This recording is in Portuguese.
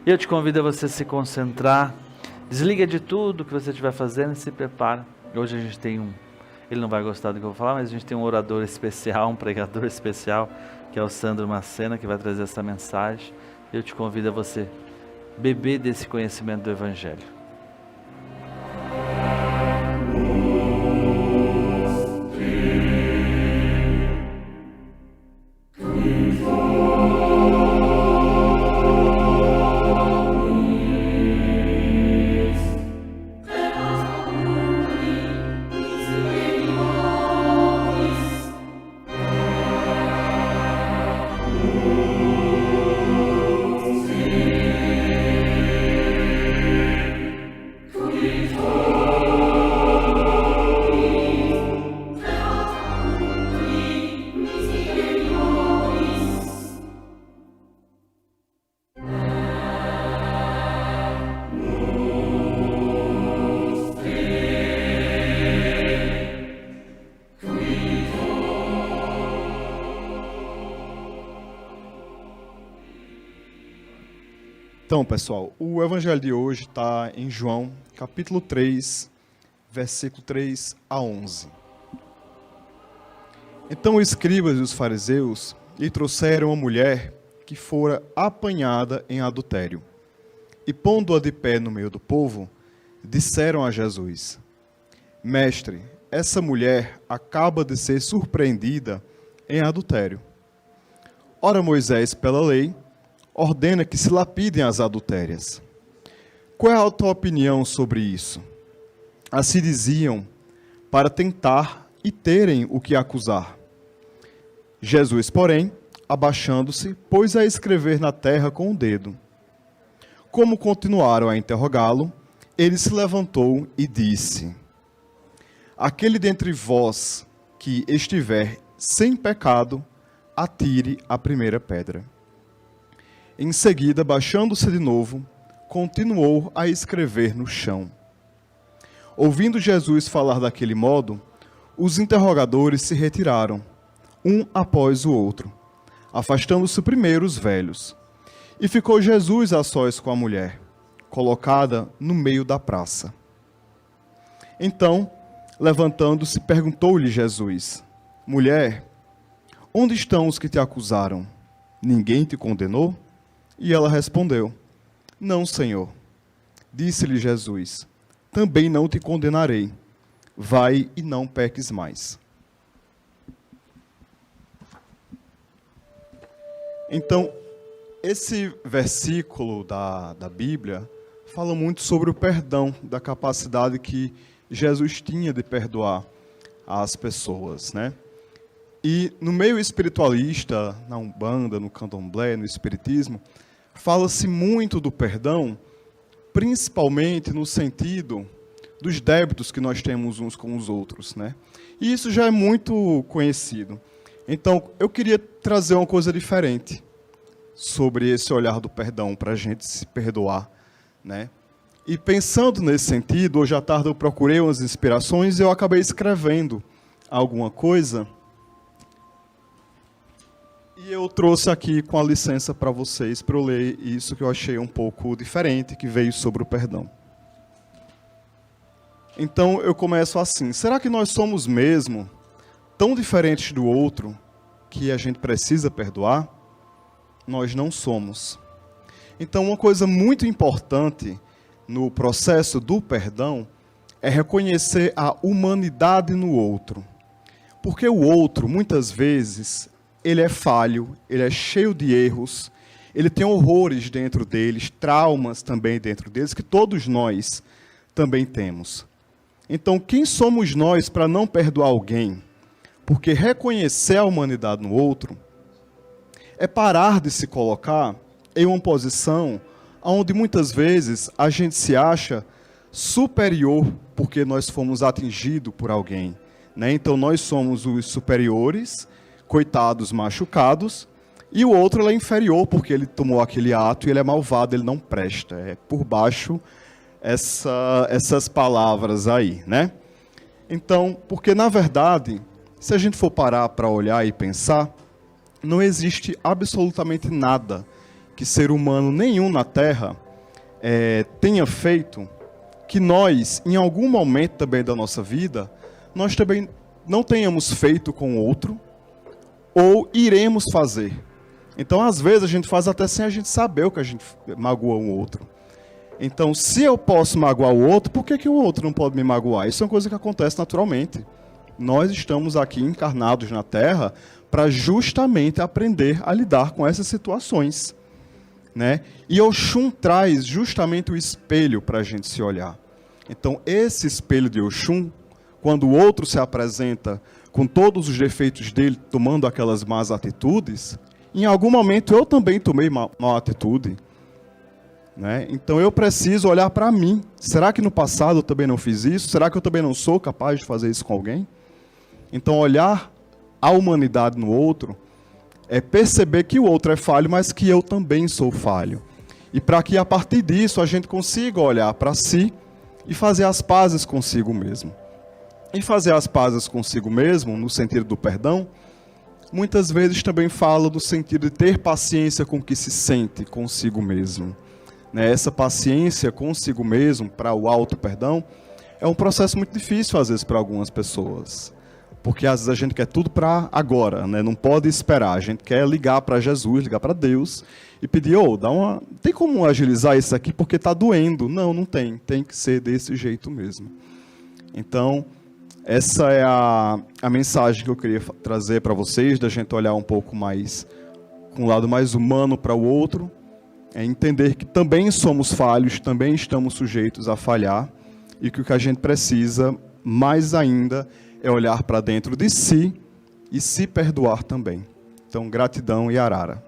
Eu te convido a você se concentrar, desliga de tudo que você estiver fazendo e se prepara. Hoje a gente tem ele não vai gostar do que eu vou falar, mas a gente tem um orador especial, um pregador especial, que é o Sandro Macena, que vai trazer essa mensagem. Eu te convido a você beber desse conhecimento do Evangelho. Então, pessoal, o evangelho de hoje está em João, capítulo 3, versículo 3 a 11. Então os escribas e os fariseus lhe trouxeram uma mulher que fora apanhada em adultério. E pondo-a de pé no meio do povo, disseram a Jesus: Mestre, essa mulher acaba de ser surpreendida em adultério. Ora, Moisés, pela lei, ordena que se lapidem as adultérias. Qual é a tua opinião sobre isso? Assim diziam, para tentar e terem o que acusar. Jesus, porém, abaixando-se, pôs a escrever na terra com o dedo. Como continuaram a interrogá-lo, ele se levantou e disse: Aquele dentre vós que estiver sem pecado, atire a primeira pedra. Em seguida, baixando-se de novo, continuou a escrever no chão. Ouvindo Jesus falar daquele modo, os interrogadores se retiraram, um após o outro, afastando-se primeiro os velhos. E ficou Jesus a sós com a mulher, colocada no meio da praça. Então, levantando-se, perguntou-lhe Jesus: Mulher, onde estão os que te acusaram? Ninguém te condenou? E ela respondeu: Não, Senhor. Disse-lhe Jesus: Também não te condenarei. Vai e não peques mais. Então, esse versículo da Bíblia fala muito sobre o perdão, da capacidade que Jesus tinha de perdoar as pessoas, né? E no meio espiritualista, na Umbanda, no Candomblé, no Espiritismo, fala-se muito do perdão, principalmente no sentido dos débitos que nós temos uns com os outros, né? E isso já é muito conhecido. Então, eu queria trazer uma coisa diferente sobre esse olhar do perdão, para a gente se perdoar, né? E pensando nesse sentido, hoje à tarde eu procurei umas inspirações e eu acabei escrevendo alguma coisa. E eu trouxe aqui com a licença para vocês, para eu ler isso que eu achei um pouco diferente, que veio sobre o perdão. Então eu começo assim: será que nós somos mesmo tão diferentes do outro que a gente precisa perdoar? Nós não somos. Então uma coisa muito importante no processo do perdão é reconhecer a humanidade no outro. Porque o outro, muitas vezes, ele é falho, ele é cheio de erros, ele tem horrores dentro deles, traumas também dentro deles, que todos nós também temos. Então, quem somos nós para não perdoar alguém? Porque reconhecer a humanidade no outro é parar de se colocar em uma posição onde muitas vezes a gente se acha superior porque nós fomos atingidos por alguém, né? Então, nós somos os superiores, coitados, machucados, e o outro ele é inferior porque ele tomou aquele ato e ele é malvado, ele não presta. É por baixo essas palavras aí, né? Então, porque na verdade, se a gente for parar para olhar e pensar, não existe absolutamente nada que ser humano nenhum na Terra tenha feito, que nós, em algum momento também da nossa vida, nós também não tenhamos feito com o outro, ou iremos fazer. Então, às vezes, a gente faz até sem a gente saber o que a gente magoa o outro. Então, se eu posso magoar o outro, por que o outro não pode me magoar? Isso é uma coisa que acontece naturalmente. Nós estamos aqui encarnados na Terra para justamente aprender a lidar com essas situações, né? E Oxum traz justamente o espelho para a gente se olhar. Então, esse espelho de Oxum, quando o outro se apresenta com todos os defeitos dele, tomando aquelas más atitudes, em algum momento eu também tomei má atitude, né? Então eu preciso olhar para mim. Será que no passado eu também não fiz isso? Será que eu também não sou capaz de fazer isso com alguém? Então olhar a humanidade no outro é perceber que o outro é falho, mas que eu também sou falho. E para que a partir disso a gente consiga olhar para si e fazer as pazes consigo mesmo. E fazer as pazes consigo mesmo, no sentido do perdão, muitas vezes também fala no sentido de ter paciência com o que se sente consigo mesmo. Essa paciência consigo mesmo, para o auto-perdão, é um processo muito difícil, às vezes, para algumas pessoas. Porque, às vezes, a gente quer tudo para agora, né? Não pode esperar. A gente quer ligar para Jesus, ligar para Deus e pedir, tem como agilizar isso aqui porque está doendo? Não, não tem. Tem que ser desse jeito mesmo. Então, essa é a mensagem que eu queria trazer para vocês, da gente olhar um pouco mais, com um lado mais humano para o outro, é entender que também somos falhos, também estamos sujeitos a falhar, e que o que a gente precisa, mais ainda, é olhar para dentro de si e se perdoar também. Então, gratidão e arara.